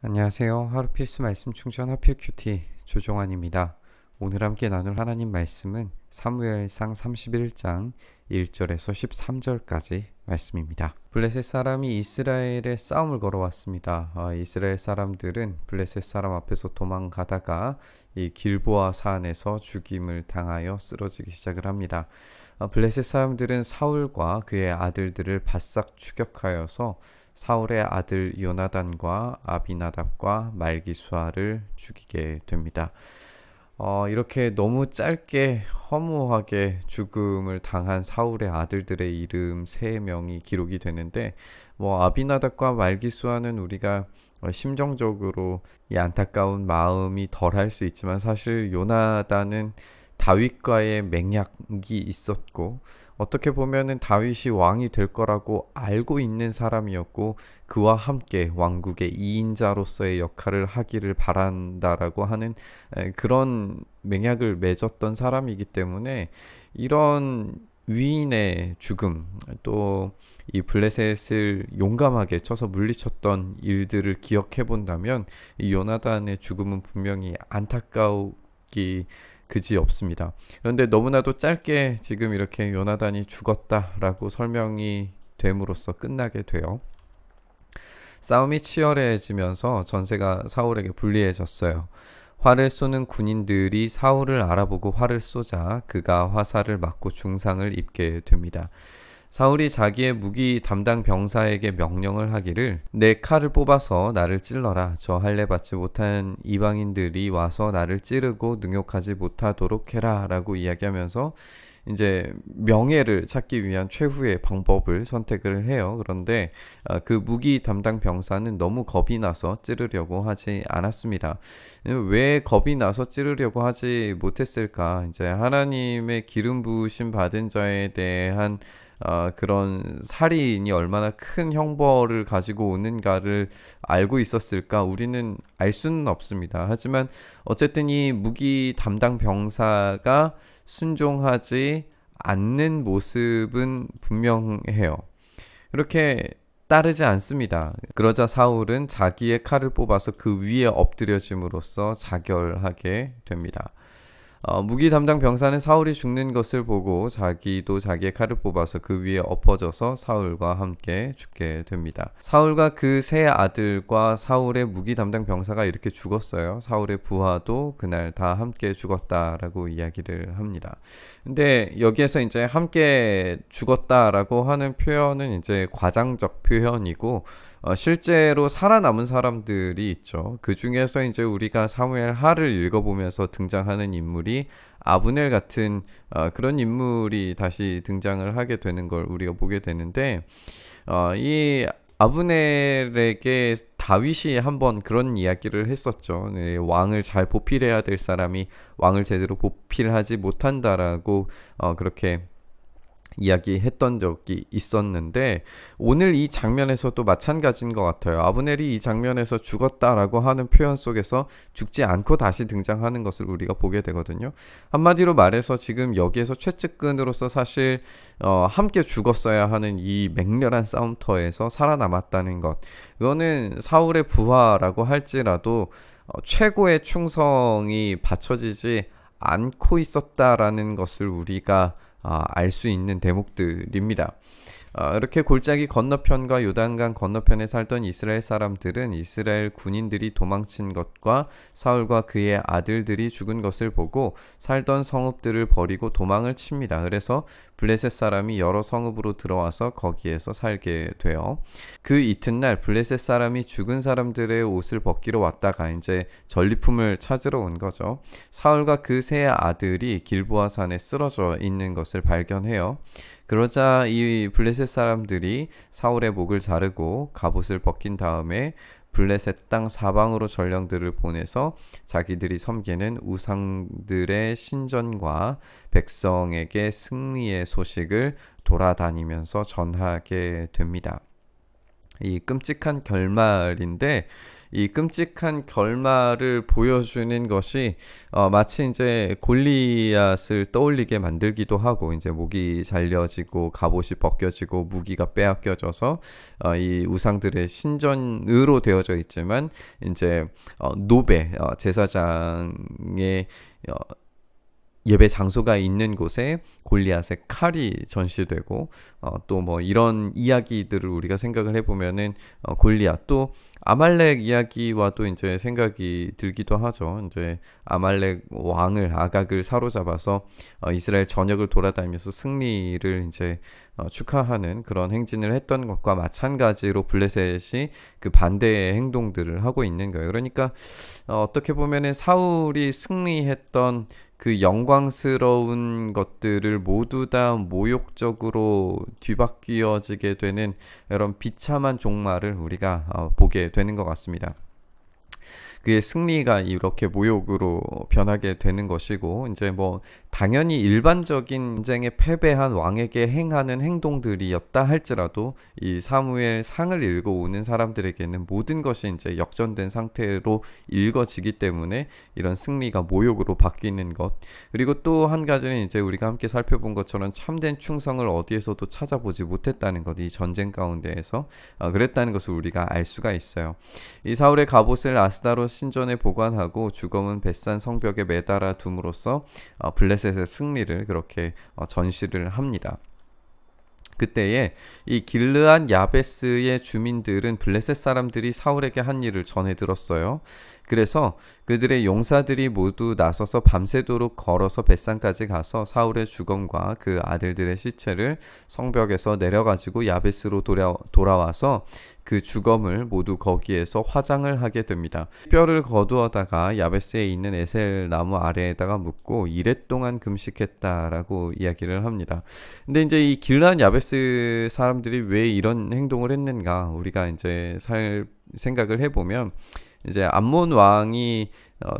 안녕하세요. 하루 필수 말씀 충전 하필 큐티 조종환입니다. 오늘 함께 나눌 하나님 말씀은 사무엘상 31장 1절에서 13절까지 말씀입니다. 블레셋 사람이 이스라엘에 싸움을 걸어왔습니다. 이스라엘 사람들은 블레셋 사람 앞에서 도망가다가 이 길보아 산에서 죽임을 당하여 쓰러지기 시작을 합니다. 블레셋 사람들은 사울과 그의 아들들을 바싹 추격하여서 사울의 아들 요나단과 아비나답과 말기수아를 죽이게 됩니다. 이렇게 너무 짧게 허무하게 죽음을 당한 사울의 아들들의 이름 3명이 기록이 되는데, 아비나답과 말기수아는 우리가 심정적으로 이 안타까운 마음이 덜할 수 있지만, 사실 요나단은 다윗과의 맹약이 있었고, 어떻게 보면은 다윗이 왕이 될 거라고 알고 있는 사람이었고, 그와 함께 왕국의 2인자로서의 역할을 하기를 바란다라고 하는 그런 맹약을 맺었던 사람이기 때문에, 이런 위인의 죽음, 또 이 블레셋을 용감하게 쳐서 물리쳤던 일들을 기억해 본다면, 이 요나단의 죽음은 분명히 안타까우기 그지 없습니다. 그런데 너무나도 짧게 지금 이렇게 요나단이 죽었다라고 설명이 됨으로써 끝나게 돼요. 싸움이 치열해지면서 전세가 사울에게 불리해졌어요. 활을 쏘는 군인들이 사울을 알아보고 활을 쏘자 그가 화살을 맞고 중상을 입게 됩니다. 사울이 자기의 무기 담당 병사에게 명령을 하기를, 내 칼을 뽑아서 나를 찔러라. 저 할례 받지 못한 이방인들이 와서 나를 찌르고 능욕하지 못하도록 해라 라고 이야기하면서 이제 명예를 찾기 위한 최후의 방법을 선택을 해요. 그런데 그 무기 담당 병사는 너무 겁이 나서 찌르려고 하지 않았습니다. 왜 겁이 나서 찌르려고 하지 못했을까? 이제 하나님의 기름 부으심 받은 자에 대한 그런 살인이 얼마나 큰 형벌을 가지고 오는가를 알고 있었을까? 우리는 알 수는 없습니다. 하지만 어쨌든 이 무기 담당 병사가 순종하지 않는 모습은 분명해요. 이렇게 따르지 않습니다. 그러자 사울은 자기의 칼을 뽑아서 그 위에 엎드려짐으로써 자결하게 됩니다. 무기 담당 병사는 사울이 죽는 것을 보고 자기도 자기의 칼을 뽑아서 그 위에 엎어져서 사울과 함께 죽게 됩니다. 사울과 그 세 아들과 사울의 무기 담당 병사가 이렇게 죽었어요. 사울의 부하도 그날 다 함께 죽었다라고 이야기를 합니다. 근데 여기에서 이제 함께 죽었다라고 하는 표현은 이제 과장적 표현이고, 실제로 살아남은 사람들이 있죠. 그 중에서 이제 우리가 사무엘 하를 읽어보면서 등장하는 인물이 아브넬 같은 그런 인물이 다시 등장을 하게 되는 걸 우리가 보게 되는데, 이 아브넬에게 다윗이 한번 그런 이야기를 했었죠. 네, 왕을 잘 보필해야 될 사람이 왕을 제대로 보필하지 못한다라고 그렇게 이야기했던 적이 있었는데, 오늘 이 장면에서도 마찬가지인 것 같아요. 아브넬이 이 장면에서 죽었다라고 하는 표현 속에서 죽지 않고 다시 등장하는 것을 우리가 보게 되거든요. 한마디로 말해서 지금 여기에서 최측근으로서 사실 함께 죽었어야 하는 이 맹렬한 싸움터에서 살아남았다는 것, 이거는 사울의 부하라고 할지라도 최고의 충성이 받쳐지지 않고 있었다라는 것을 우리가 알 수 있는 대목들입니다. 이렇게 골짜기 건너편과 요단강 건너편에 살던 이스라엘 사람들은 이스라엘 군인들이 도망친 것과 사울과 그의 아들들이 죽은 것을 보고 살던 성읍들을 버리고 도망을 칩니다. 그래서 블레셋 사람이 여러 성읍으로 들어와서 거기에서 살게 돼요. 그 이튿날 블레셋 사람이 죽은 사람들의 옷을 벗기러 왔다가 이제 전리품을 찾으러 온 거죠. 사울과 그 세 아들이 길보아 산에 쓰러져 있는 것을 발견해요. 그러자 이 블레셋 사람들이 사울의 목을 자르고 갑옷을 벗긴 다음에 블레셋 땅 사방으로 전령들을 보내서 자기들이 섬기는 우상들의 신전과 백성에게 승리의 소식을 돌아다니면서 전하게 됩니다. 이 끔찍한 결말인데, 이 끔찍한 결말을 보여주는 것이 마치 이제 골리앗을 떠올리게 만들기도 하고, 이제 목이 잘려지고 갑옷이 벗겨지고 무기가 빼앗겨져서 이 우상들의 신전으로 되어져 있지만, 이제 노베 제사장의 예배 장소가 있는 곳에 골리앗의 칼이 전시되고, 또 뭐 이런 이야기들을 우리가 생각을 해보면은 골리앗, 또 아말렉 이야기와도 이제 생각이 들기도 하죠. 이제 아말렉 왕을 아각을 사로잡아서 이스라엘 전역을 돌아다니면서 승리를 이제 축하하는 그런 행진을 했던 것과 마찬가지로 블레셋이 그 반대의 행동들을 하고 있는 거예요. 그러니까 어떻게 보면은 사울이 승리했던 그 영광스러운 것들을 모두 다 모욕적으로 뒤바뀌어지게 되는 이런 비참한 종말을 우리가 보게 되는 것 같습니다. 그의 승리가 이렇게 모욕으로 변하게 되는 것이고, 이제 뭐 당연히 일반적인 전쟁에 패배한 왕에게 행하는 행동들이었다 할지라도 이 사무엘 상을 읽어오는 사람들에게는 모든 것이 이제 역전된 상태로 읽어지기 때문에 이런 승리가 모욕으로 바뀌는 것, 그리고 또 한 가지는 이제 우리가 함께 살펴본 것처럼 참된 충성을 어디에서도 찾아보지 못했다는 것, 이 전쟁 가운데에서 그랬다는 것을 우리가 알 수가 있어요. 이 사울의 갑옷을 아스다롯 신전에 보관하고 주검은 벳산 성벽에 매달아 둠으로써 블레셋의 승리를 그렇게 전시를 합니다. 그때에 이 길르앗 야베스의 주민들은 블레셋 사람들이 사울에게 한 일을 전해 들었어요. 그래서 그들의 용사들이 모두 나서서 밤새도록 걸어서 벳산까지 가서 사울의 주검과 그 아들들의 시체를 성벽에서 내려가지고 야베스로 돌아와서 그 주검을 모두 거기에서 화장을 하게 됩니다. 뼈를 거두어다가 야베스에 있는 에셀 나무 아래에다가 묻고 이레 동안 금식했다라고 이야기를 합니다. 근데 이제 이 길르앗 야베스 사람들이 왜 이런 행동을 했는가, 우리가 이제 생각을 해보면, 이제 암몬 왕이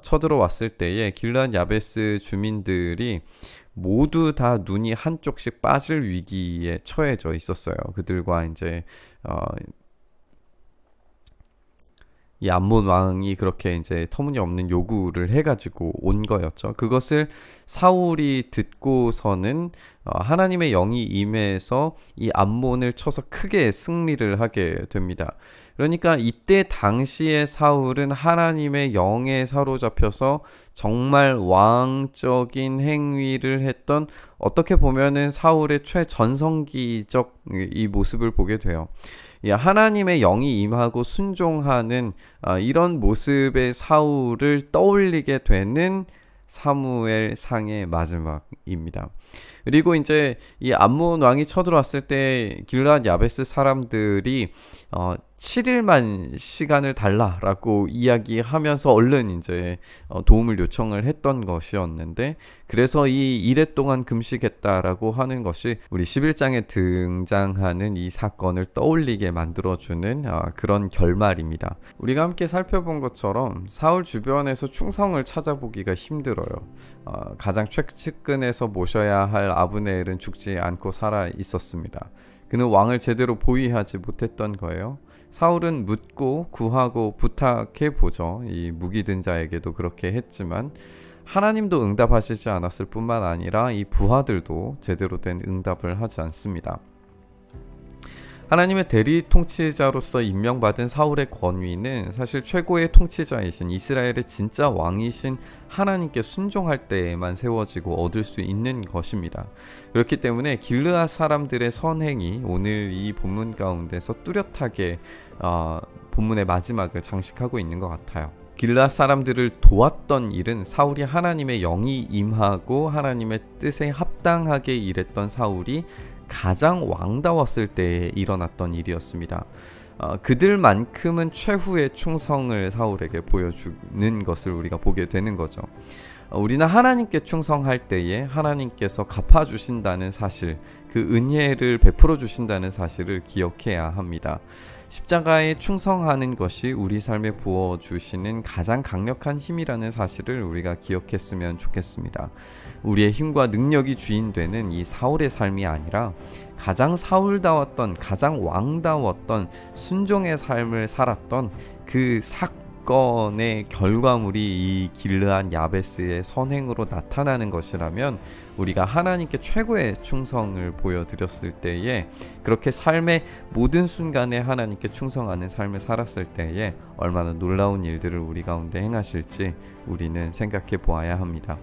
쳐들어왔을 때에 길르앗 야베스 주민들이 모두 다 눈이 한쪽씩 빠질 위기에 처해져 있었어요. 그들과 이제 이 암몬 왕이 그렇게 이제 터무니없는 요구를 해가지고 온 거였죠. 그것을 사울이 듣고서는 하나님의 영이 임해서 이 암몬을 쳐서 크게 승리를 하게 됩니다. 그러니까 이때 당시에 사울은 하나님의 영에 사로잡혀서 정말 왕적인 행위를 했던, 어떻게 보면은 사울의 최전성기적 이 모습을 보게 돼요. 하나님의 영이 임하고 순종하는 이런 모습의 사울을 떠올리게 되는 사무엘 상의 마지막입니다. 그리고 이제 이 암몬 왕이 쳐들어왔을 때 길르앗 야베스 사람들이 7일만 시간을 달라라고 이야기하면서 얼른 이제 도움을 요청을 했던 것이었는데, 그래서 이 이레 동안 금식했다라고 하는 것이 우리 11장에 등장하는 이 사건을 떠올리게 만들어주는 그런 결말입니다. 우리가 함께 살펴본 것처럼 사울 주변에서 충성을 찾아보기가 힘들어요. 가장 최측근에서 모셔야 할 아브넬은 죽지 않고 살아 있었습니다. 그는 왕을 제대로 보위하지 못했던 거예요. 사울은 묻고 구하고 부탁해 보죠. 이 무기 든 자에게도 그렇게 했지만 하나님도 응답하시지 않았을 뿐만 아니라 이 부하들도 제대로 된 응답을 하지 않습니다. 하나님의 대리 통치자로서 임명받은 사울의 권위는 사실 최고의 통치자이신 이스라엘의 진짜 왕이신 하나님께 순종할 때에만 세워지고 얻을 수 있는 것입니다. 그렇기 때문에 길르앗 사람들의 선행이 오늘 이 본문 가운데서 뚜렷하게 본문의 마지막을 장식하고 있는 것 같아요. 길르앗 사람들을 도왔던 일은 사울이 하나님의 영이 임하고 하나님의 뜻에 합당하게 일했던 사울이 가장 왕다웠을 때에 일어났던 일이었습니다. 그들만큼은 최후의 충성을 사울에게 보여주는 것을 우리가 보게 되는 거죠. 우리는 하나님께 충성할 때에 하나님께서 갚아주신다는 사실, 그 은혜를 베풀어 주신다는 사실을 기억해야 합니다. 십자가에 충성하는 것이 우리 삶에 부어주시는 가장 강력한 힘이라는 사실을 우리가 기억했으면 좋겠습니다. 우리의 힘과 능력이 주인되는 이 사울의 삶이 아니라 가장 사울다웠던, 가장 왕다웠던 순종의 삶을 살았던 그 사건의 결과물이 이 길르앗 야베스의 선행으로 나타나는 것이라면, 우리가 하나님께 최고의 충성을 보여드렸을 때에, 그렇게 삶의 모든 순간에 하나님께 충성하는 삶을 살았을 때에 얼마나 놀라운 일들을 우리 가운데 행하실지 우리는 생각해 보아야 합니다.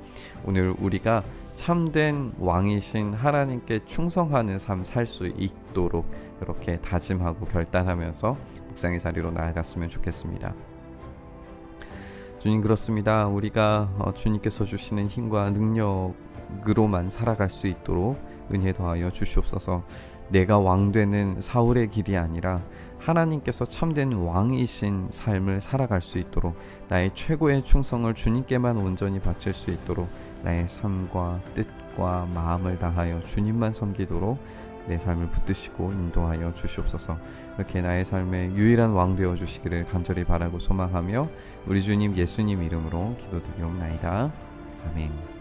오늘 우리가 참된 왕이신 하나님께 충성하는 삶 살 수 있도록 이렇게 다짐하고 결단하면서 묵상의 자리로 나아갔으면 좋겠습니다. 주님, 그렇습니다. 우리가 주님께서 주시는 힘과 능력으로만 살아갈 수 있도록 은혜 더하여 주시옵소서. 내가 왕되는 사울의 길이 아니라 하나님께서 참된 왕이신 삶을 살아갈 수 있도록, 나의 최고의 충성을 주님께만 온전히 바칠 수 있도록 나의 삶과 뜻과 마음을 다하여 주님만 섬기도록 내 삶을 붙드시고 인도하여 주시옵소서. 이렇게 나의 삶의 유일한 왕 되어 주시기를 간절히 바라고 소망하며 우리 주님 예수님 이름으로 기도드리옵나이다. 아멘.